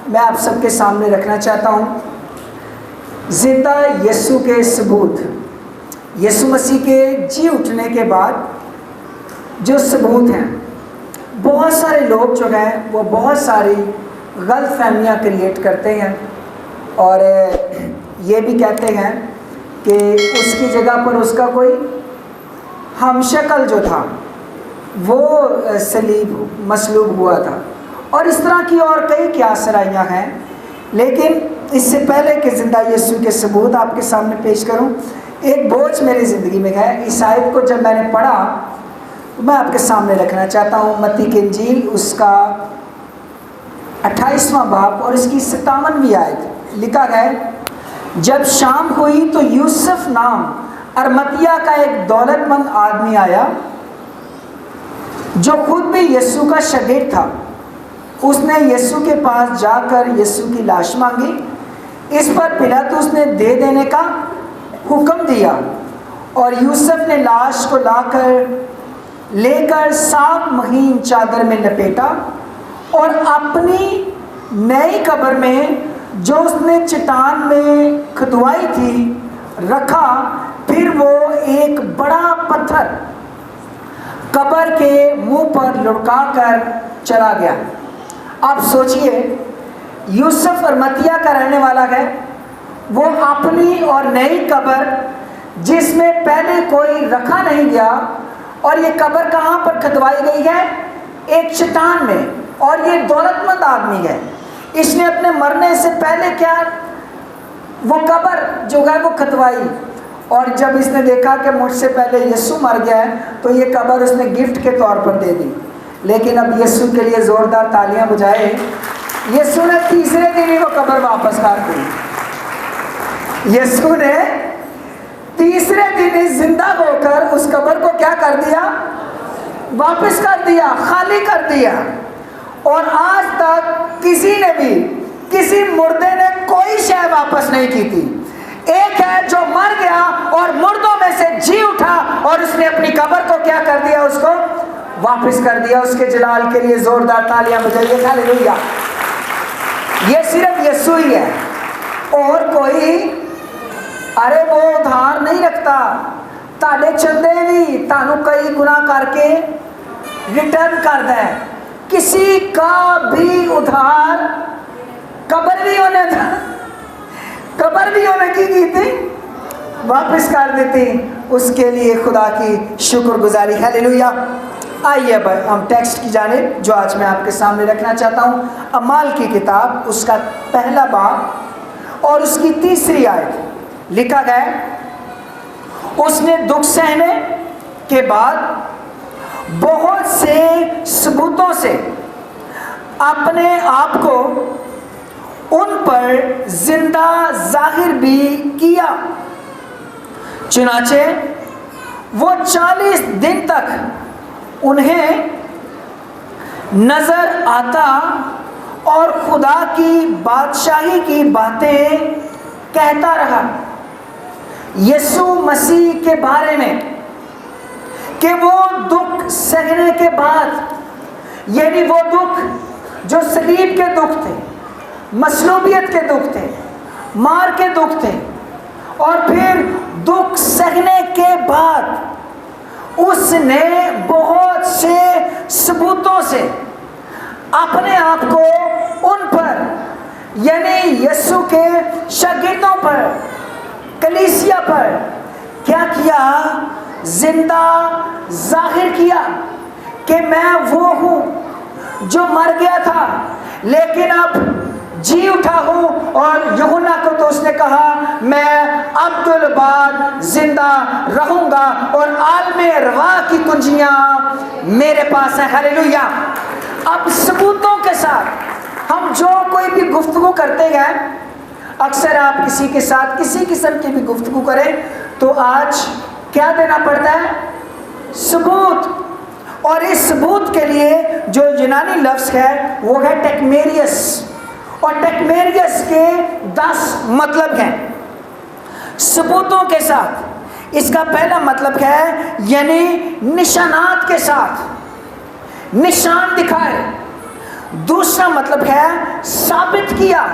میں آپ سب کے سامنے رکھنا چاہتا ہوں۔ زندہ یسوع کے ثبوت، یسوع مسیح کے جی اٹھنے کے بعد جو ثبوت ہیں، بہت سارے لوگ جو ہیں وہ بہت ساری غلط فہمیاں کریٹ کرتے ہیں اور یہ بھی کہتے ہیں کہ اس کی جگہ پر اس کا کوئی ہم شکل جو تھا وہ مصلوب ہوا تھا، اور اس طرح کی اور کئی قیاسرائیاں ہیں۔ لیکن اس سے پہلے کہ زندہ یسوع کے ثبوت آپ کے سامنے پیش کروں، ایک بوجھ میری زندگی میں ہے۔ اس آیت کو جب میں نے پڑھا میں آپ کے سامنے رکھنا چاہتا ہوں۔ متی کی انجیل اس کا 28واں باب اور اس کی 57ویں آیت لکھا ہے، جب شام ہوئی تو یوسف نام ارمتیہ کا ایک دولت مند آدمی آیا جو خود بھی یسوع کا شاگرد تھا۔ اس نے یسوع کے پاس جا کر یسوع کی لاش مانگی۔ اس پر پلاطس نے دے دینے کا حکم دیا، اور یوسف نے لاش کو لے کر صاف مہین چادر میں لپیٹا اور اپنی نئی قبر میں جو اس نے چٹان میں کھدوائی تھی رکھا۔ پھر وہ ایک بڑا پتھر قبر کے منہ پر لڑکا کر چلا گیا۔ آپ سوچئے، یوسف ارمتیہ کا رہنے والا ہے، وہ اپنی اور نئی قبر جس میں پہلے کوئی رکھا نہیں گیا، اور یہ قبر کہاں پر کھدوائی گئی ہے؟ ایک چٹان میں، اور یہ دولت مند آدمی ہے۔ اس نے اپنے مرنے سے پہلے کیا وہ قبر جو ہے وہ کھدوائی، اور جب اس نے دیکھا کہ مجھ سے پہلے یسوع مر گیا ہے تو یہ قبر اس نے گفٹ کے طور پر دے دی۔ لیکن اب یسوع کے لیے زوردار تالیاں بجائے، یسوع نے تیسرے دن ہی وہ قبر واپس کر دی۔ یسوع نے تیسرے دن ہی زندہ ہو کر اس قبر کو کیا کر دیا؟ واپس کر دیا، خالی کر دیا۔ اور آج تک کسی نے بھی کسی مردے نے کوئی شے واپس نہیں کی تھی۔ ایک ہے جو مر گیا اور مردوں میں سے جی اٹھا، اور اس نے اپنی قبر کو کیا کر دیا؟ اس کو واپس کر دیا۔ اس کے جلال کے لیے زوردار تالیاں بجائیے، ہاللیلویا۔ یہ صرف یسوع ہی ہے، اور کوئی ارے وہ ادھار نہیں رکھتا۔ تاڑے چندے بھی تانوں کئی گناہ کر کے ریٹرن کر دے، کسی کا بھی ادھار قبر بھی انہیں کی تھی واپس کر دیتی۔ اس کے لیے خدا کی شکر گزاری، ہاللیلویا۔ آئیے اب ہم ٹیکسٹ کی جانب جو آج میں آپ کے سامنے رکھنا چاہتا ہوں، اعمال کی کتاب اس کا پہلا باب اور اس کی 3 آیت لکھا ہے، اس نے دکھ سہنے کے بعد بہت سے ثبوتوں سے اپنے آپ کو ان پر زندہ ظاہر بھی کیا، چنانچہ وہ 40 دن تک انہیں نظر آتا اور خدا کی بادشاہی کی باتیں کہتا رہا، یسوع مسیح کے بارے میں کہ وہ دکھ سہنے کے بعد، یعنی وہ دکھ جو صلیب کے دکھ تھے، مصلوبیت کے دکھ تھے، مار کے دکھ تھے، اور پھر دکھ سہنے کے بعد اس نے بہت سے ثبوتوں سے اپنے آپ کو ان پر، یعنی یسوع کے شاگردوں پر، کلیسیا پر کیا کیا؟ زندہ ظاہر کیا کہ میں وہ ہوں جو مر گیا تھا لیکن اب جی اٹھا ہوں۔ اور یوحنا کو تو اس نے کہا میں عبدالباد زندہ رہوں گا، اور عالم ارواح کی کنجیاں میرے پاس ہیں، ہاللیلویا۔ اب ثبوتوں کے ساتھ ہم جو کوئی بھی گفتگو کرتے گئے، اکثر آپ کسی کے ساتھ کسی قسم کی بھی گفتگو کریں تو آج کیا دینا پڑتا ہے؟ ثبوت۔ اور اس ثبوت کے لیے جو یونانی لفظ ہے وہ ہے ٹیکمیریس، اور ٹیکمیریس کے 10 مطلب ہیں ثبوتوں کے ساتھ۔ اس کا پہلا مطلب ہے یعنی نشانات کے ساتھ، نشان دکھائے۔ دوسرا مطلب ہے ثابت ثابت کیا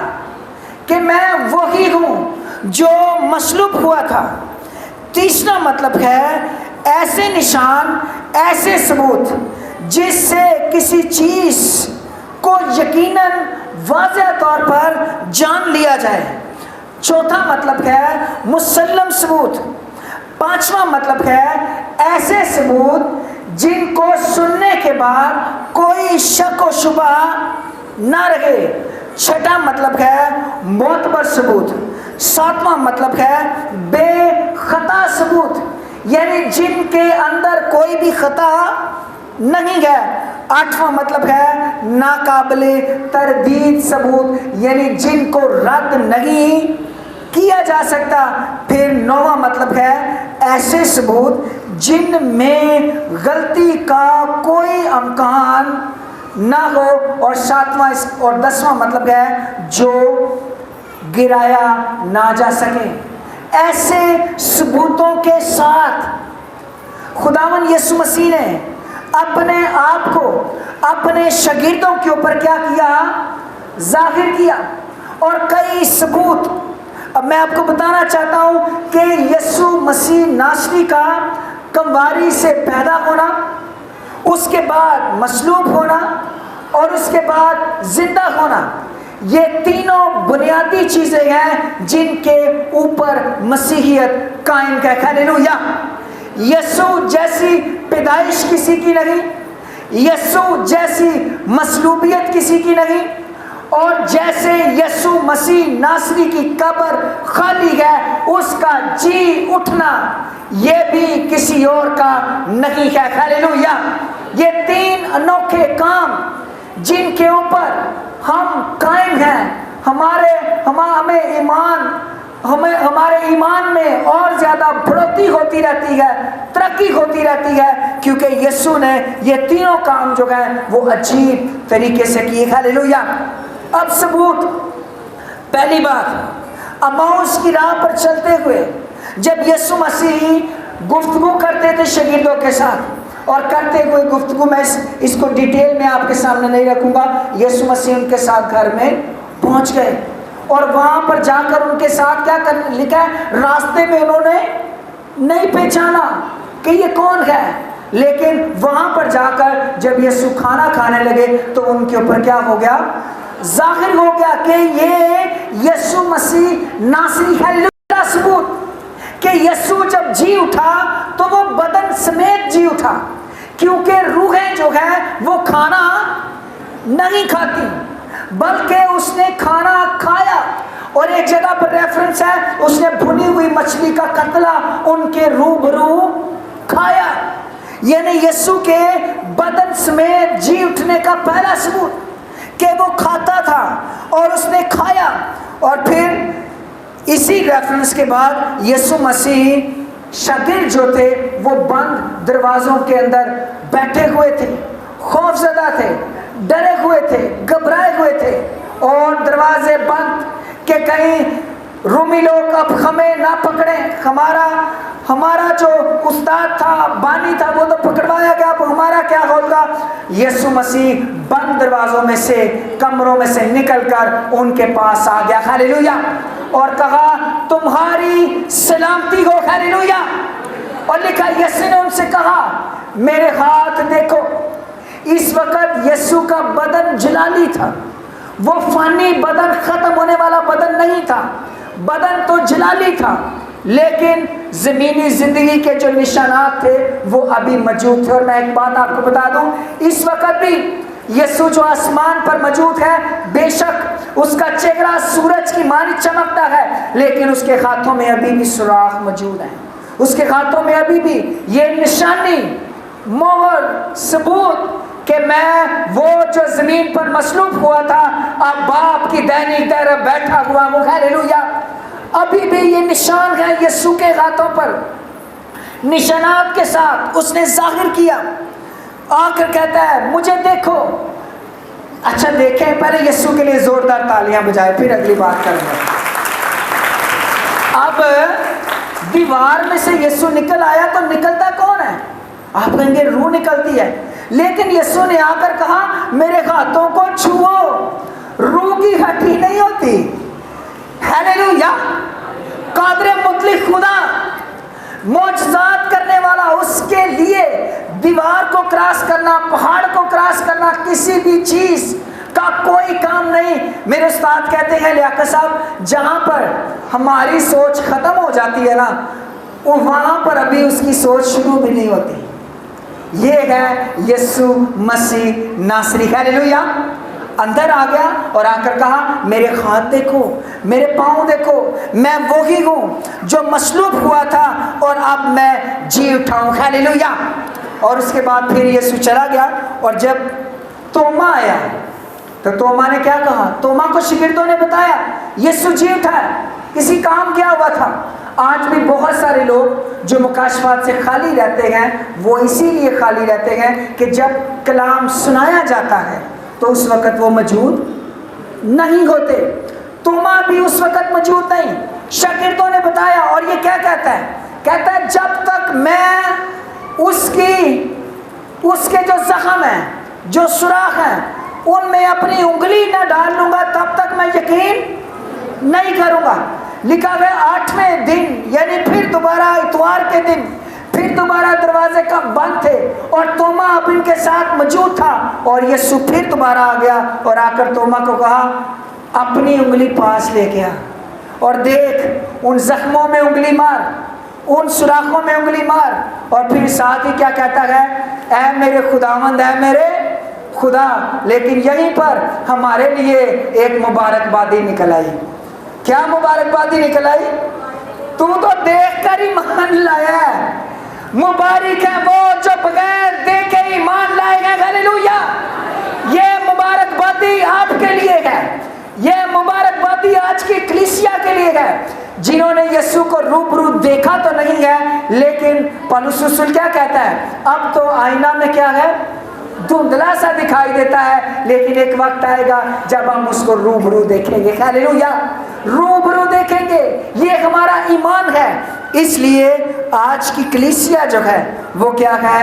کہ میں وہی ہوں جو مصلوب ہوا تھا۔ تیسرا مطلب ہے ایسے نشان، ایسے ثبوت جس سے کسی چیز کو یقیناً واضح طور پر جان لیا جائے۔ چوتھا مطلب ہے مسلم ثبوت۔ پانچواں مطلب ہے ایسے ثبوت جن کو سننے کے بعد کوئی شک و شبہ نہ رہے۔ چھٹا مطلب ہے معتبر ثبوت۔ ساتواں مطلب ہے بے خطا ثبوت، یعنی جن کے اندر کوئی بھی خطا نہیں ہے۔ آٹھواں مطلب ہے ناقابل تردید ثبوت، یعنی جن کو رد نہیں کیا جا سکتا۔ پھر نواں مطلب ہے ایسے ثبوت جن میں غلطی کا کوئی امکان نہ ہو۔ اور ساتواں اور دسواں مطلب ہے جو گرایا نہ جا سکے۔ ایسے ثبوتوں کے ساتھ خداوند یسوع مسیح نے اپنے آپ کو اپنے شاگردوں کے اوپر کیا کیا؟ ظاہر کیا۔ اور کئی ثبوت اب میں آپ کو بتانا چاہتا ہوں کہ یسوع مسیح ناصری کا کمواری سے پیدا ہونا، اس کے بعد مصلوب ہونا اور اس کے بعد زندہ ہونا، یہ تینوں بنیادی چیزیں ہیں جن کے اوپر مسیحیت قائم ہے۔ ہلیلویا۔ یسوع جیسی پیدائش کسی کی نہیں، یسوع جیسی مصلوبیت کسی کی نہیں، اور جیسے یسوع مسیح ناصری کی قبر خالی ہے، اس کا جی اٹھنا یہ بھی کسی اور کا نہیں ہے۔ ہلیلویا۔ یہ تین انوکھے کام جن کے اوپر ہم قائم ہیں، ہمارے ایمان میں اور زیادہ بڑھوتری ہوتی رہتی ہے، ترقی ہوتی رہتی ہے، کیونکہ یسوع نے یہ تینوں کام جو ہیں وہ عجیب طریقے سے کیے۔ ہلیلویا۔ اب ثبوت، پہلی بات، اماؤس کی راہ پر چلتے ہوئے جب یسوع مسیح گفتگو کرتے تھے شاگردوں کے ساتھ، اور کرتے ہوئے گفتگو میں اس کو ڈیٹیل میں آپ کے سامنے نہیں رکھوں گا، یسوع مسیح ان کے ساتھ گھر میں پہنچ گئے اور وہاں پر جا کر ان کے ساتھ کیا لکھا ہے؟ راستے میں انہوں نے نہیں پہچانا کہ یہ کون ہے، لیکن وہاں پر جا کر جب یسوع کھانا کھانے لگے تو ان کے اوپر کیا ہو گیا؟ ظاہر ہو گیا کہ یہ یسوع مسیح ناصری ہے۔ ثبوت کہ یسوع جب جی اٹھا تو وہ بدن سمیت جی اٹھا، کیونکہ روحیں جو ہے وہ کھانا نہیں کھاتی بلکہ اس نے کھانا کھایا۔ اور ایک جگہ پر ریفرنس ہے، اس نے بھنی ہوئی مچھلی کا قطلہ ان کے روبرو کھایا، یعنی یسوع کے بدن سمیت جی اٹھنے کا پہلا ثبوت کہ وہ کھاتا تھا اور اس نے کھایا۔ اور پھر اسی ریفرنس کے بعد یسوع مسیح شاگرد جو تھے وہ بند دروازوں کے اندر بیٹھے ہوئے تھے، خوف زدہ تھے، ڈرے ہوئے تھے، گھبرائے ہوئے تھے، اور دروازے بند کہ کہیں رومی لوگ اب ہمیں نہ پکڑیں، ہمارا جو استاد تھا، بانی تھا، وہ تو پکڑوایا گیا، اب ہمارا کیا ہوگا؟ یسوع مسیح بند دروازوں میں سے، کمروں میں سے نکل کر ان کے پاس آ گیا۔ ہلیلویا۔ اور کہا تمہاری سلامتی ہو۔ ہلیلویا۔ اور لکھا یسوع نے ان سے کہا میرے ہاتھ دیکھو۔ اس وقت یسوع کا بدن جلالی تھا، وہ فانی بدن، ختم ہونے والا بدن نہیں تھا، بدن تو جلالی تھا، لیکن زمینی زندگی کے جو نشانات تھے وہ ابھی موجود تھے۔ اور میں ایک بات آپ کو بتا دوں، اس وقت بھی یسوع جو آسمان پر موجود ہے، بے شک اس کا چہرہ سورج کی مانند چمکتا ہے، لیکن اس کے ہاتھوں میں ابھی بھی سوراخ موجود ہیں، اس کے ہاتھوں میں ابھی بھی یہ نشانی، مہر، ثبوت کہ میں وہ جو زمین پر مصلوب ہوا تھا اب باپ کی دائنی طرف بیٹھا ہوا ہوں۔ ہلیلویا۔ ابھی بھی یہ نشان ہے یسوع کے ہاتھوں پر، نشانات کے ساتھ اس نے ظاہر کیا۔ آ کر کہتا ہے مجھے دیکھو۔ اچھا دیکھیں، پہلے یسوع کے لیے زوردار تالیاں بجائے، پھر اگلی بات کریں گے۔ اب دیوار میں سے یسوع نکل آیا تو نکلتا کون ہے؟ آپ کہیں گے روح نکلتی ہے، لیکن یسوع نے آ کر کہا میرے ہاتھوں کو چھوؤ، روح کی ہڈی نہیں خدا معجزات کرنے والا، اس کے لیے دیوار کو کراس کرنا، پہاڑ کو کراس کرنا کسی بھی چیز کا کوئی کام نہیں۔ میرے استاد کہتے ہیں لیاقت صاحب، جہاں پر ہماری سوچ ختم ہو جاتی ہے نا، وہاں پر ابھی اس کی سوچ شروع بھی نہیں ہوتی۔ یہ ہے یسوع مسیح ناصری۔ ہیلیلویا۔ اندر آ گیا اور آ کر کہا میرے ہاتھ دیکھو، میرے پاؤں دیکھو، میں وہی ہوں جو مصلوب ہوا تھا اور اب میں جی اٹھا ہوں۔ ہیلیلویا۔ اور اس کے بعد پھر یسوع چلا گیا، اور جب توما آیا تو توما نے کیا کہا؟ توما کو شاگردوں نے بتایا یسوع جی اٹھا ہے، کسی کام کیا ہوا تھا۔ آج بھی بہت سارے لوگ جو مکاشفات سے خالی رہتے ہیں، وہ اسی لیے خالی رہتے ہیں کہ جب کلام سنایا جاتا ہے تو اس وقت وہ موجود نہیں ہوتے۔ توما بھی اس وقت موجود نہیں۔ شاگردوں نے بتایا، اور یہ کیا کہتا ہے؟ کہتا ہے جب تک میں اس کے جو زخم ہیں، جو سوراخ ہیں، ان میں اپنی انگلی نہ ڈال لوں گا تب تک میں یقین نہیں کروں گا۔ لکھا گیا 8ویں دن، یعنی پھر دوبارہ اتوار کے دن پھر دوبارہ دروازے کب بند تھے اور توما اب ان کے ساتھ موجود تھا، اور یسوع پھر دوبارہ آ گیا اور آ کر توما کو کہا اپنی انگلی پاس لے گیا اور دیکھ ان زخموں میں انگلی مار، ان سوراخوں میں انگلی مار، اور پھر ساتھ ہی کیا کہتا ہے؟ اے میرے خداوند، اے میرے خدا۔ لیکن یہیں پر ہمارے لیے ایک مبارکبادی نکل آئی۔ کیا مبارکبادی نکل آئی؟ تو دیکھ کر ایمان لایا ہے۔ مبارک ہے وہ جو بغیر دیکھے ایمان لائے گا۔ ہیلیلویا۔ یہ مبارکبادی آپ کے لیے ہے، یہ مبارکبادی آج کی کلیسیا کے لیے ہے، جنہوں نے یسوع کو روبرو دیکھا تو نہیں ہے، لیکن پولس رسول کیا کہتا ہے؟ اب تو آئینہ میں کیا ہے؟ دھندلا سا دکھائی دیتا ہے، لیکن ایک وقت آئے گا جب ہم اس کو روبرو دیکھیں گے۔ ہیلیلویا۔ روبرو دیکھیں گے، یہ ہمارا ایمان ہے۔ اس لیے آج کی کلیسیا جو ہے وہ کیا ہے؟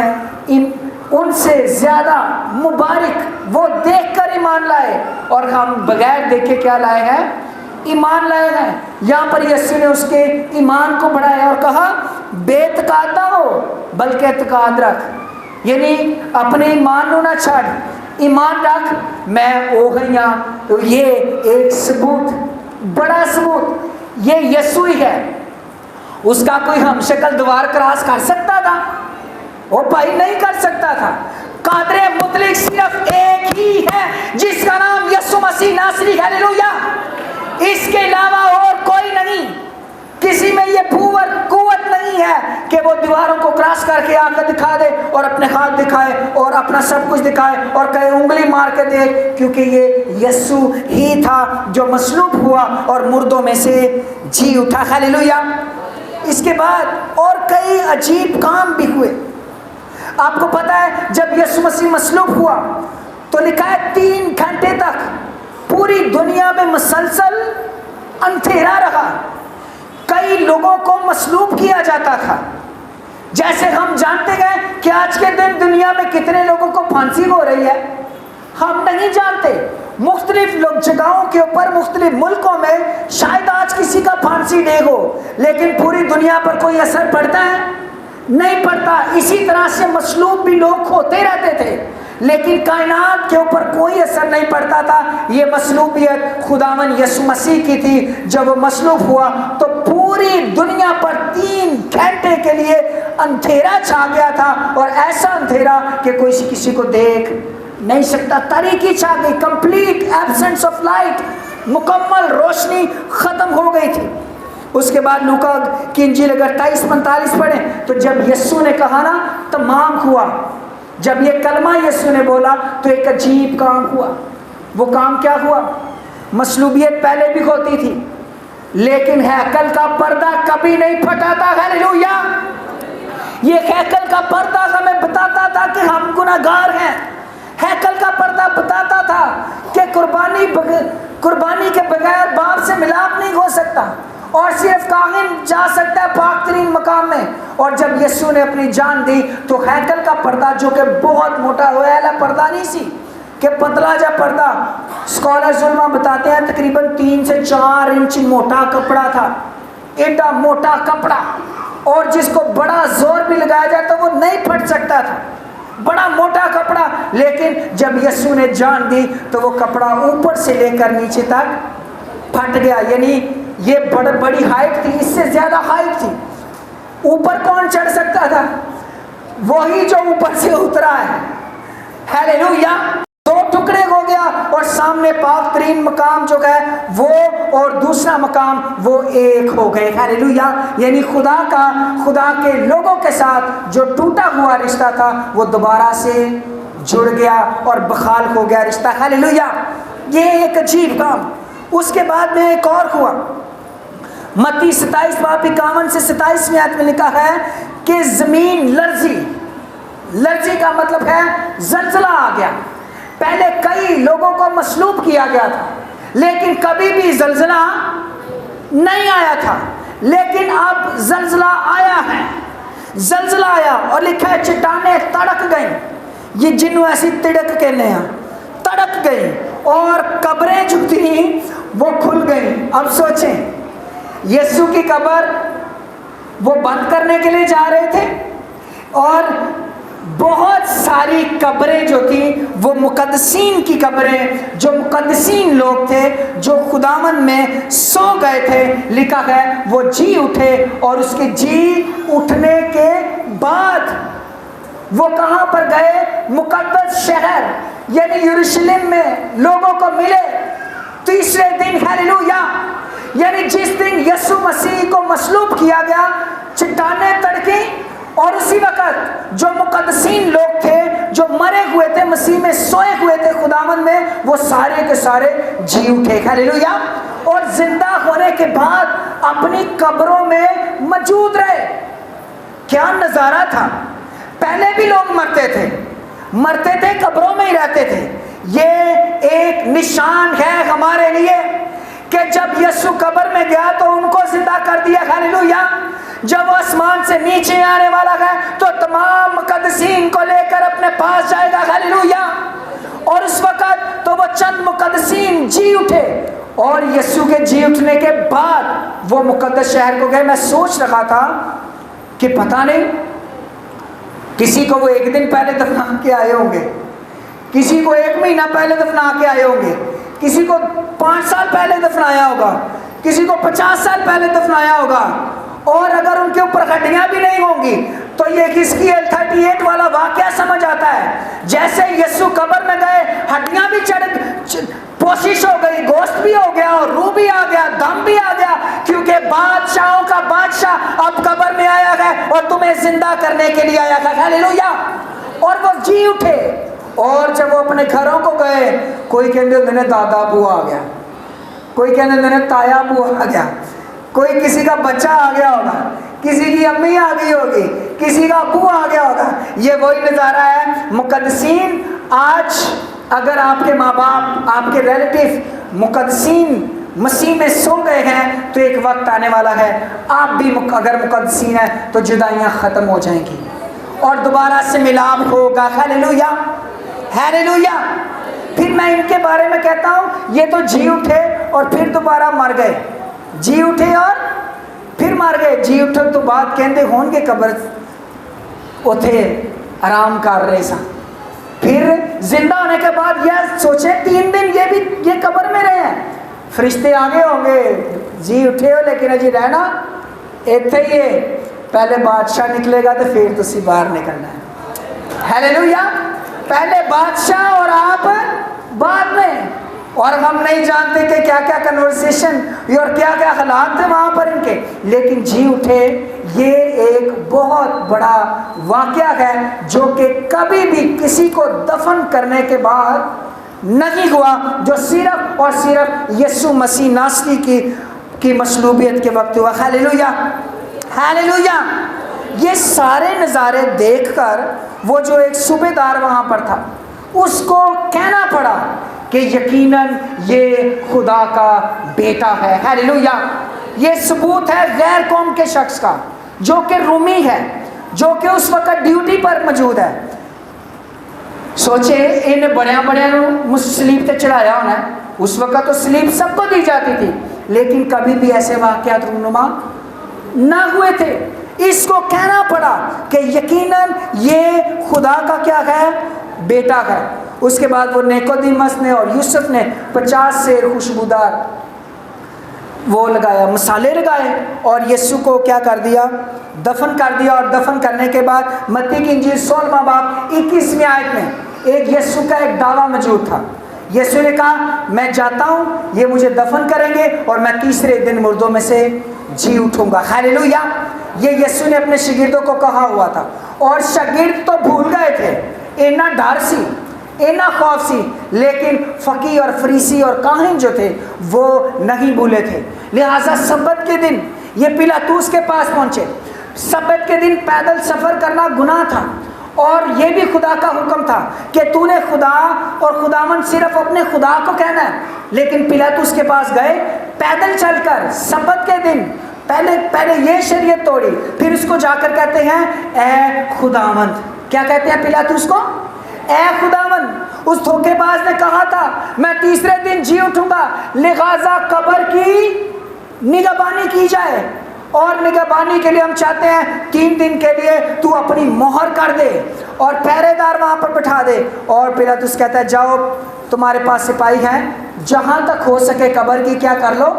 ان سے زیادہ مبارک وہ دیکھ کر ایمان لائے، اور ہم بغیر دیکھے کیا لائے ہیں؟ ایمان لائے ہیں۔ یہاں پر یسوع نے اس کے ایمان کو بڑھایا اور کہا بے اعتقاد نہ ہو بلکہ اعتقاد رکھ، یعنی اپنے ایمان نو نہ چھڑ، ایمان رکھ میں او گئیاں۔ تو یہ ایک ثبوت، بڑا ثبوت، یہ یسوع ہی ہے۔ اس کا کوئی ہم شکل دوار کراس کر سکتا تھا؟ وہ بھائی نہیں کر سکتا تھا۔ قادر مطلق صرف ایک ہی ہے جس کا نام یسوع مسیح ناصری۔ ہیلیلویا۔ اس کے علاوہ اور کوئی نہیں۔ کسی میں یہ قوت نہیں ہے کہ وہ دیواروں کو کراس کر کے آ کر دکھا دے اور اپنے ہاتھ دکھائے اور اپنا سب کچھ دکھائے اور کہے انگلی مار کے دے، کیونکہ یہ یسوع ہی تھا جو مصلوب ہوا اور مردوں میں سے جی اٹھا۔ ہیلیلویا۔ اس کے بعد اور کئی عجیب کام بھی ہوئے۔ آپ کو پتا ہے جب یسوع مسیح مصلوب ہوا تو لکھا ہے 3 گھنٹے تک پوری دنیا میں مسلسل اندھیرا رہا۔ کئی لوگوں کو مصلوب کیا جاتا تھا۔ جیسے ہم جانتے گئے کہ آج کے دن دنیا میں کتنے لوگوں کو پھانسی ہو رہی ہے، ہم نہیں جانتے۔ مختلف جگہوں کے اوپر، مختلف ملکوں میں شاید آج کسی کا پھانسی ڈے ہو، لیکن پوری دنیا پر کوئی اثر پڑتا ہے؟ نہیں پڑتا۔ اسی طرح سے مصلوب بھی لوگ ہوتے رہتے تھے، لیکن کائنات کے اوپر کوئی اثر نہیں پڑتا تھا۔ یہ مصلوبیت خداوند یسوع مسیح کی تھی۔ جب وہ مصلوب ہوا تو پوری دنیا پر 3 گھنٹے کے لیے اندھیرا چھا گیا تھا، اور ایسا اندھیرا کہ کوئی کسی کو دیکھ نہیں سکتا۔ تاریکی چھا گئی، کمپلیٹ ایبسنس آف لائٹ، مکمل روشنی ختم ہو گئی تھی۔ اس کے بعد لوکا کی انجیل اگر 23-45 پڑھیں تو جب یسوع نے کہا نا تمام ہوا، جب یہ کلمہ یسوع نے بولا تو ایک عجیب کام ہوا۔ وہ کام کیا ہوا؟ مصلوبیت پہلے بھی ہوتی تھی، لیکن ہیکل کا پردہ کبھی نہیں پھٹا تھا۔ ہیلیلویا۔ یہ ہیکل کا پردہ ہمیں بتاتا تھا کہ ہم گناہگار ہیں۔ ہیکل کا پردہ بتاتا تھا کہ قربانی کے بغیر باپ سے ملاپ نہیں ہو سکتا، اور صرف کاہن جا سکتا ہے پاک ترین مقام میں۔ اور جب یسوع نے اپنی جان دی تو ہیکل کا پردہ، جو کہ بہت موٹا رویلا پردہ نہیں سی کہ پتلا جا پردہ، اسکالر علماء بتاتے ہیں تقریباً 3 سے 4 انچ موٹا کپڑا تھا، ایڈا موٹا کپڑا اور جس کو بڑا زور بھی لگایا جائے تو وہ نہیں پھٹ سکتا تھا، بڑا موٹا کپڑا. لیکن جب یسوع نے جان دی تو وہ کپڑا اوپر سے لے کر نیچے تک پھٹ گیا. یعنی یہ بڑی ہائٹ تھی، اس سے زیادہ ہائٹ تھی. اوپر کون چڑھ سکتا تھا؟ وہی جو اوپر سے اترا ہے. ہیلیلویا. دو ٹکڑے ہو گیا اور سامنے پاک ترین مقام جو ہے وہ اور دوسرا مقام وہ ایک ہو گئے. ہیلیلویا. یعنی خدا کے لوگوں کے ساتھ جو ٹوٹا ہوا رشتہ تھا وہ دوبارہ سے جڑ گیا اور بحال ہو گیا رشتہ. ہیلیلویا. یہ ایک عجیب کام. اس کے بعد میں ایک اور ہوا. متی 27 باب 51 سے 27 آیت میں لکھا ہے کہ زمین لرزی. لرزی کا مطلب ہے زلزلہ آ گیا. پہلے کئی لوگوں کو مصلوب کیا گیا تھا لیکن کبھی بھی زلزلہ نہیں آیا تھا. لیکن اب زلزلہ آیا ہے. زلزلہ آیا اور لکھا ہے چٹانیں تڑک گئیں. یہ جنوں ایسی تڑک کہنے ہیں، تڑک گئی اور قبریں جو تھیں وہ کھل گئیں. اب سوچیں یسوع کی قبر وہ بند کرنے کے لیے جا رہے تھے اور بہت ساری قبریں جو تھیں وہ مقدسین کی قبریں، جو مقدسین لوگ تھے جو خداوند میں سو گئے تھے، لکھا ہے وہ جی اٹھے اور اس کے جی اٹھنے کے بعد وہ کہاں پر گئے؟ مقدس شہر یعنی یروشلم میں لوگوں کو ملے تیسرے دن. ہیلیلویا. یعنی جس دن یسوع مسیح کو مصلوب کیا گیا چٹانیں تڑکی اور اسی وقت جو مقدسین لوگ تھے جو مرے ہوئے تھے مسیح میں سوئے ہوئے تھے خداوند میں وہ سارے کے سارے جی اٹھے. ہیلیلویا. اور زندہ ہونے کے بعد اپنی قبروں میں موجود رہے. کیا نظارہ تھا. پہلے بھی لوگ مرتے تھے قبروں میں ہی رہتے تھے. یہ ایک نشان ہے ہمارے لیے کہ جب یسوع قبر میں گیا تو ان کو زندہ کر دیا. ہیلیلویا. جب وہ آسمان سے نیچے آنے والا ہے تو تمام مقدسین کو لے کر اپنے پاس جائے گا. ہیلیلویا. اور اس وقت تو وہ چند مقدسین جی اٹھے اور یسوع کے جی اٹھنے کے بعد وہ مقدس شہر کو گئے. میں سوچ رہا تھا کہ پتہ نہیں کسی کو وہ ایک دن پہلے دفنا کے آئے ہوں گے، کسی کو 1 مہینہ پہلے دفنا کے آئے ہوں گے، کسی کو 5 سال پہلے دفنایا ہوگا، کسی کو 50 سال پہلے دفنایا ہوگا. اور اگر ان کے اوپر ہڈیاں بھی نہیں ہوں گی تو یہ کس کی 38 والا واقعہ سمجھ آتا ہے. جیسے یسوع قبر میں گئے ہڈیاں بھی پوشش ہو گئی، گوشت بھی ہو گیا اور روح بھی آ گیا، دم بھی آ گیا، کیونکہ بادشاہوں کا بادشاہ اب قبر میں آیا ہے اور تمہیں زندہ کرنے کے لیے آیا ہے. ہیلیلویا. اور وہ جی اٹھے اور جب وہ اپنے گھروں کو گئے کوئی کہتے ہیں دادا بوا آ گیا، کوئی کہتے ہیں تایا بوا آ گیا، کوئی کسی کا بچہ آ گیا ہوگا، کسی کی امی آ گئی ہوگی، کسی کا ابو آ گیا ہوگا. یہ وہی نظارہ ہے. مقدسین آج اگر آپ کے ماں باپ آپ کے ریلیٹیو مقدسین مسیح میں سو گئے ہیں تو ایک وقت آنے والا ہے آپ بھی اگر مقدسین ہیں تو جدائیاں ختم ہو جائیں گی اور دوبارہ سے ملاپ ہوگا. ہیلیلویا. ہیلیلویا. پھر میں ان کے بارے میں کہتا ہوں یہ تو جی اٹھے اور پھر دوبارہ مر گئے. جی اٹھے اور پھر مر گئے. جی اٹھے تو بعد کہندے ہون کے قبر اتھے آرام کر رہے سن. پھر زندہ ہونے کے بعد یہ سوچیں 3 دن یہ قبر میں رہے ہیں. فرشتے آگے ہوں گے جی اٹھے ہو لیکن اجی رہنا ایتھے ہی ہے. پہلے بادشاہ نکلے گا تو پھر تسی باہر نکلنا ہے. ہیلیلویا. پہلے بادشاہ اور آپ بعد میں. اور ہم نہیں جانتے کہ کیا کیا کنورسیشن اور کیا کیا حالات تھے وہاں پر ان کے، لیکن جی اٹھے. یہ ایک بہت بڑا واقعہ ہے جو کہ کبھی بھی کسی کو دفن کرنے کے بعد نہیں ہوا، جو صرف اور صرف یسوع مسیح ناصری کی مصلوبیت کے وقت ہوا. ہیلیلویا. ہیلیلویا. یہ سارے نظارے دیکھ کر وہ جو ایک صوبے دار وہاں پر تھا اس کو کہنا پڑا کہ یقیناً یہ خدا کا بیٹا ہے. ہیلیلویا. یہ ثبوت ہے غیر قوم کے شخص کا جو کہ رومی ہے، جو کہ اس وقت ڈیوٹی پر موجود ہے. سوچیں ان بڑیاں سلیب تے چڑھایا ہونا ہے. اس وقت تو سلیب سب کو دی جاتی تھی لیکن کبھی بھی ایسے واقعات رونما نہ ہوئے تھے، اس کو کہنا پڑا کہ یقیناً یہ خدا کا کیا ہے؟ بیٹا ہے۔ اس کے بعد وہ نیکودیمس نے اور یوسف نے 50 سیر خوشبودار وہ لگایا، مسالے لگائے، اور یسوع کو کیا کر دیا؟ دفن کر دیا۔ اور دفن کرنے کے بعد متی کی انجیل 16واں باب 21ویں آیت میں ایک یسوع کا ایک دعویٰ موجود تھا۔ یسوع نے کہا میں جاتا ہوں، یہ مجھے دفن کریں گے اور میں تیسرے دن مردوں میں سے جی اٹھوں گا۔ ہاللیلویا! یہ یسوع نے اپنے شاگردوں کو کہا ہوا تھا، اور شاگرد تو بھول گئے تھے، اینا ڈر سی، اینا خوف سی، لیکن فقیہ اور فریسی اور کاہن جو تھے وہ نہیں بھولے تھے۔ لہٰذا سبت کے دن یہ پیلاطوس کے پاس پہنچے۔ سبت کے دن پیدل سفر کرنا گناہ تھا، اور یہ بھی خدا کا حکم تھا کہ تو نے خدا اور خداوند صرف اپنے خدا کو کہنا ہے۔ لیکن پیلاطوس کے پاس گئے پیدل چل کر سبت کے دن، پہلے یہ شریعت توڑی، پھر اس کو جا کر کہتے ہیں اے خداوند۔ کیا کہتے ہیں پیلاطوس کو؟ اے خداوند۔ اس دھوکے باز نے کہا تھا میں تیسرے دن جی اٹھوں گا، لہذا قبر کی نگہبانی کی جائے، اور نگہبانی کے لیے ہم چاہتے ہیں 3 دن کے لیے تو اپنی مہر کر دے اور پہرے دار وہاں پر بٹھا دے۔ اور پیلاطوس کہتا ہے جاؤ، تمہارے پاس سپاہی ہیں، جہاں تک ہو سکے قبر کی کیا کر لو؟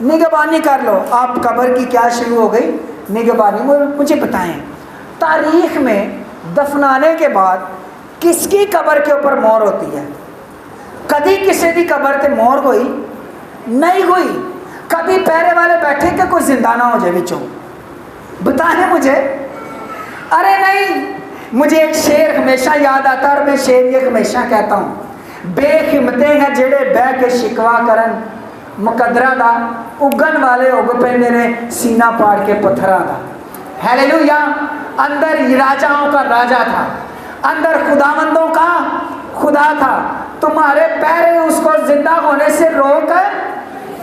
نگہبانی کر لو۔ آپ قبر کی کیا شروع ہو گئی؟ نگہبانی۔ مجھے بتائیں تاریخ میں دفنانے کے بعد کس کی قبر کے اوپر مہر ہوتی ہے؟ کدی کسی دی قبر تے مہر ہوئی نہیں ہوئی؟ کبھی پہرے والے بیٹھے کہ کوئی زندہ نہ ہو جائے بچوں؟ بتائیں مجھے۔ ارے نہیں، مجھے ایک شعر ہمیشہ یاد آتا ہے، اور میں شعر یہ ہمیشہ کہتا ہوں، بے خمتے ہیں جڑے بہ کے شکوا کرن، مقدرہ دا اگن والے اگ پیندے نے سینہ پاڑ کے پتھراں دا۔ ہیلیلویا! اندر راجاؤں کا راجا تھا، اندر خداوندوں کا خدا تھا۔ تمہارے پیرے اس کو زندہ ہونے سے روک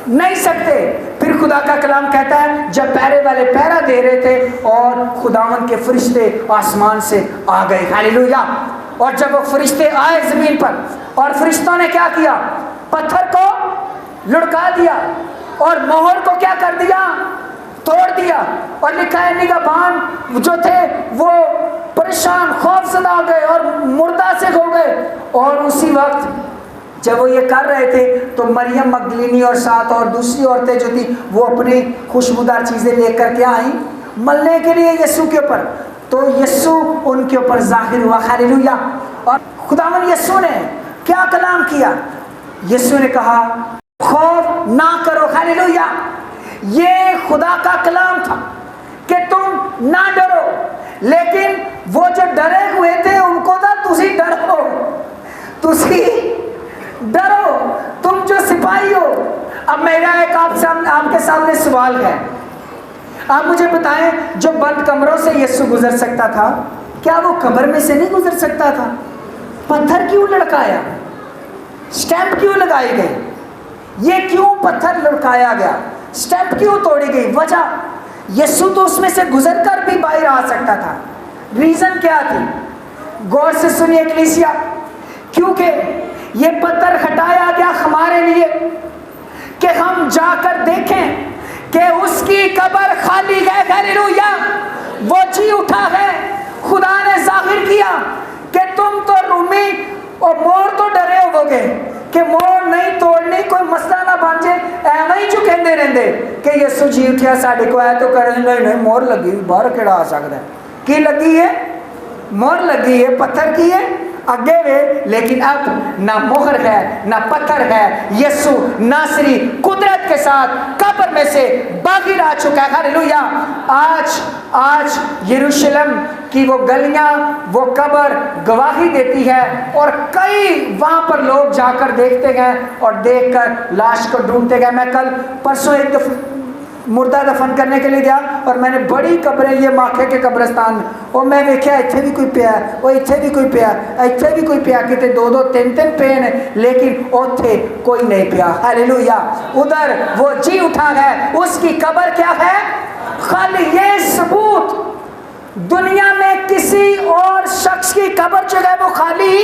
نہیں سکتے۔ پھر خدا کا کلام کہتا ہے جب پیرے والے پیرا دے رہے تھے اور خداوند کے فرشتے آسمان سے آ گئے۔ ہاللیلویا! اور جب وہ فرشتے آئے زمین پر، اور فرشتوں نے کیا کیا؟ پتھر کو لڑکا دیا اور مہر کو کیا کر دیا؟ توڑ دیا۔ اور لکھا ہے نگہبان جو تھے وہ پریشان خوف زدہ ہو گئے اور مردہ سے ہو گئے۔ اور اسی وقت جب وہ یہ کر رہے تھے تو مریم مگدلینی اور 7 اور دوسری عورتیں جو تھی وہ اپنی خوشبودار چیزیں لے کر کے آئیں ملنے کے لیے یسوع کے اوپر۔ تو یسوع ان کے اوپر ظاہر ہوا۔ ہاللیلویا! اور خداوند یسوع نے کیا کلام کیا؟ یسوع نے کہا خوف نہ کرو۔ ہاللیلویا! یہ خدا کا کلام تھا کہ تم نہ ڈرو، لیکن وہ جو ڈرے ہوئے تھے ان کو تھا تسی ڈرو، تسی ڈرو، تم جو سپاہی ہو۔ اب میرا ایک آپ کے سامنے سوال ہے، آپ مجھے بتائیں جو بند کمروں سے یسوع گزر سکتا تھا، کیا وہ قبر میں سے نہیں گزر سکتا تھا؟ پتھر کیوں لڑکایا؟ سٹیمپ کیوں لگائی گئی؟ یہ کیوں پتھر لڑکایا گیا؟ سٹیمپ کیوں توڑی گئی؟ وجہ یسوع تو اس میں سے گزر کر بھی باہر آ سکتا تھا۔ ریزن کیا تھی؟ غور سے سنیے کلیسیا، کیونکہ یہ پتھر ہٹایا گیا ہمارے لیے کہ ہم جا کر دیکھیں کہ اس کی قبر خالی ہے۔ ہاللیلویا! وہ جی اٹھا ہے۔ خدا نے ظاہر کیا کہ تم تو رومی اور مور تو ڈرے ہو گے کہ مور نہیں توڑنی، کوئی مسئلہ نہ بن جائے، ایویں ہی جو کہندے رہندے کہ یسوع جی اٹھیا ساڈے کو ہے تو کرے نہیں مور لگی باہر کیڑا آ سکدا ہے؟ کی لگی ہے؟ مور لگی ہے، پتھر کی ہے اگے وے، لیکن اب نہ مہر ہے نہ پتھر ہے، یسوع ناصری قدرت کے ساتھ قبر میں سے باہر آ چکا ہے۔ ہاللیلویا! آج یروشلم کی وہ گلیاں، وہ قبر گواہی دیتی ہے، اور کئی وہاں پر لوگ جا کر دیکھتے ہیں اور دیکھ کر لاش کو ڈھونڈتے گئے۔ میں کل پرسوں ایک مردہ دفن کرنے کے لیے گیا اور میں نے بڑی قبریں یہ ماکھے کے قبرستان میں، اور میں دیکھا اتنے بھی کوئی پیا ہے، وہ اتنے بھی کوئی پیا، اتنے بھی کوئی پیا، کتنے 2 3 پے ہیں، لیکن اوتھے کوئی نہیں پیا۔ ہاللیلویا! ادھر وہ جی اٹھا ہے، اس کی قبر کیا ہے؟ خالی۔ یہ ثبوت دنیا میں کسی اور شخص کی قبر جو ہے وہ خالی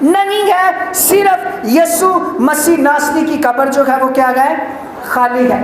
نہیں ہے، صرف یسوع مسیح ناصری کی قبر جو ہے وہ کیا ہے؟ خالی ہے۔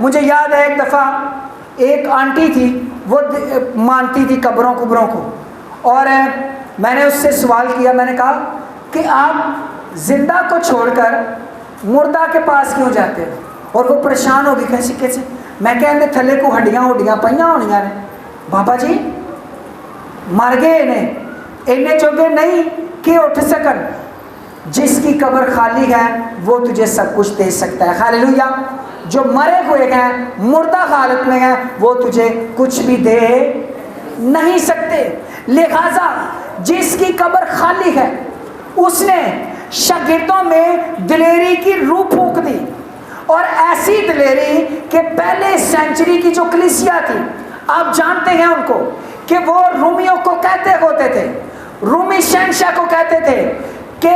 مجھے یاد ہے ایک دفعہ ایک آنٹی تھی, وہ مانتی تھی قبروں کو, اور میں نے اس سے سوال کیا, میں نے کہا کہ آپ زندہ کو چھوڑ کر مردہ کے پاس کیوں جاتے ہو؟ اور وہ پریشان ہوگی, کیسے؟ میں کہنے تھلے کو ہڈیاں پہیاں ہونیاں نے. بابا جی مر گئے انہیں چوگے نہیں کہ اٹھ سکن. جس کی قبر خالی ہے وہ تجھے سب کچھ دے سکتا ہے. ہاللیلویا. جو مرے ہوئے ہیں, مردہ حالت میں ہیں, وہ تجھے کچھ بھی دے نہیں سکتے. لہذا جس کی قبر خالی ہے اس نے شاگردوں میں دلیری کی روح پھونک دی, اور ایسی دلیری کہ پہلے سینچری کی جو کلیسیا تھی, آپ جانتے ہیں ان کو کہ وہ رومیوں کو کہتے ہوتے تھے, رومی شہنشاہ کو کہتے تھے کہ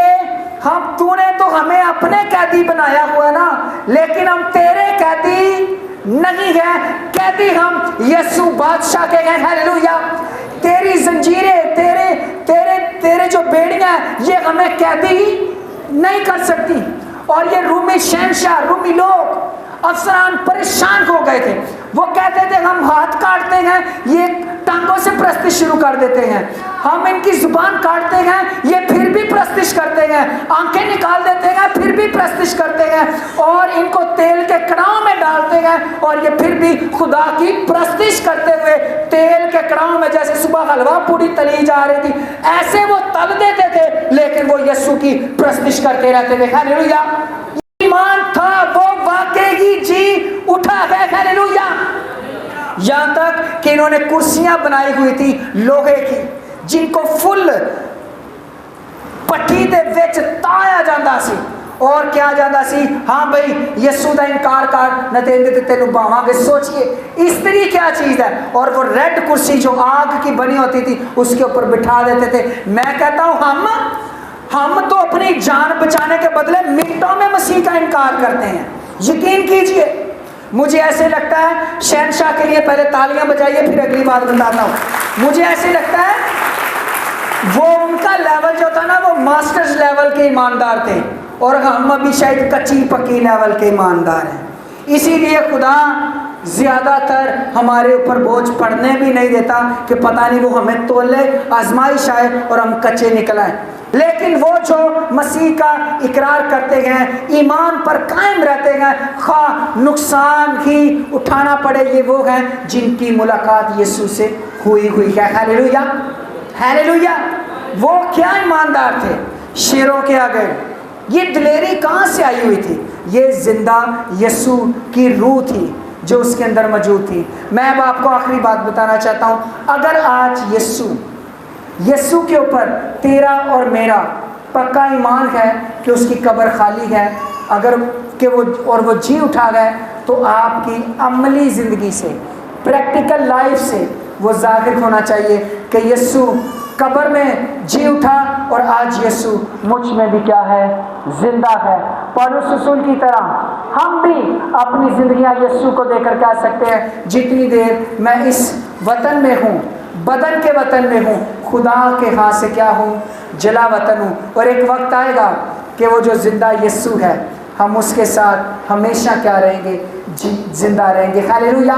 تو نے تو ہمیں اپنے قیدی بنایا ہوا ہے نا, لیکن ہم تیرے قیدی نہیں ہیں, قیدی ہم یسوع بادشاہ کے ہیں. ہاللیلویا. تیری زنجیریں, تیرے جو بیڑیاں یہ ہمیں قیدی نہیں کر سکتی. اور یہ رومی شہنشاہ, رومی لوگ افسران پریشان ہو گئے تھے. وہ کہتے تھے ہم ہاتھ کاٹتے ہیں, یہ ٹانگوں سے پرستش شروع کر دیتے ہیں, ہم ان کی زبان کاٹتے ہیں, یہ پھر بھی پرستش کرتے ہیں, آنکھیں نکال دیتے ہیں, پھر بھی پرستش کرتے ہیں, اور ان کو تیل کے کڑاؤں میں ڈالتے ہیں, اور یہ پھر بھی خدا کی پرستش کرتے ہوئے تیل کے کڑاؤں میں, جیسے صبح حلوہ پوری تلی جا رہی تھی ایسے وہ تل دیتے تھے, لیکن وہ یسوع کی پرستش کرتے رہتے تھے. ہاللیلویا. ایمان تھا, وہ واقعی جی اٹھا ہے. ہاللیلویا. یہاں تک کہ انہوں نے کرسیاں بنائی ہوئی تھی لوہے کی, جن کو فل پٹھی دے وچ تایا جاندہ سی, اور کیا جاندہ سی, ہاں بھئی یسوع دا انکار کر نہ تے تینوں باواں گے. سوچئے استری کیا چیز ہے. اور وہ ریڈ کرسی جو آگ کی بنی ہوتی تھی اس کے اوپر بٹھا دیتے تھے. میں کہتا ہوں ہم تو اپنی جان بچانے کے بدلے منٹوں میں مسیح کا انکار کرتے ہیں. یقین کیجئے, مجھے ایسے لگتا ہے, شہنشاہ کے لیے پہلے تالیاں بجائیے پھر اگلی بات بتاتا ہوں. مجھے ایسے لگتا ہے وہ ان کا لیول جو تھا نا, وہ ماسٹرز لیول کے ایماندار تھے, اور ہم ابھی شاید کچی پکی لیول کے ایماندار ہیں. اسی لیے خدا زیادہ تر ہمارے اوپر بوجھ پڑنے بھی نہیں دیتا کہ پتہ نہیں وہ ہمیں تولے آزمائش آئے اور ہم کچے نکل آئیں. لیکن وہ جو مسیح کا اقرار کرتے ہیں, ایمان پر قائم رہتے ہیں, خواہ نقصان ہی اٹھانا پڑے, یہ وہ ہیں جن کی ملاقات یسوع سے ہوئی ہے. ہاللیلویا. ہاللیلویا. وہ کیا ایماندار تھے شیروں کے آگے. یہ دلیری کہاں سے آئی ہوئی تھی؟ یہ زندہ یسوع کی روح تھی جو اس کے اندر موجود تھی. میں اب آپ کو آخری بات بتانا چاہتا ہوں. اگر آج یسوع کے اوپر تیرا اور میرا پکا ایمان ہے کہ اس کی قبر خالی ہے, اگر کہ وہ جی اٹھا گئے, تو آپ کی عملی زندگی سے, پریکٹیکل لائف سے وہ ظاہر ہونا چاہیے کہ یسوع قبر میں جی اٹھا, اور آج یسوع مجھ میں بھی کیا ہے, زندہ ہے. پولس رسول کی طرح ہم بھی اپنی زندگیاں یسوع کو دے کر کہہ سکتے ہیں, جتنی دیر میں اس وطن میں ہوں, بدن کے وطن میں ہوں, خدا کے ہاتھ سے کیا ہوں, جلا وطن ہوں. اور ایک وقت آئے گا کہ وہ جو زندہ یسوع ہے, ہم اس کے ساتھ ہمیشہ کیا رہیں گے, زندہ رہیں گے. ہاللیلویا.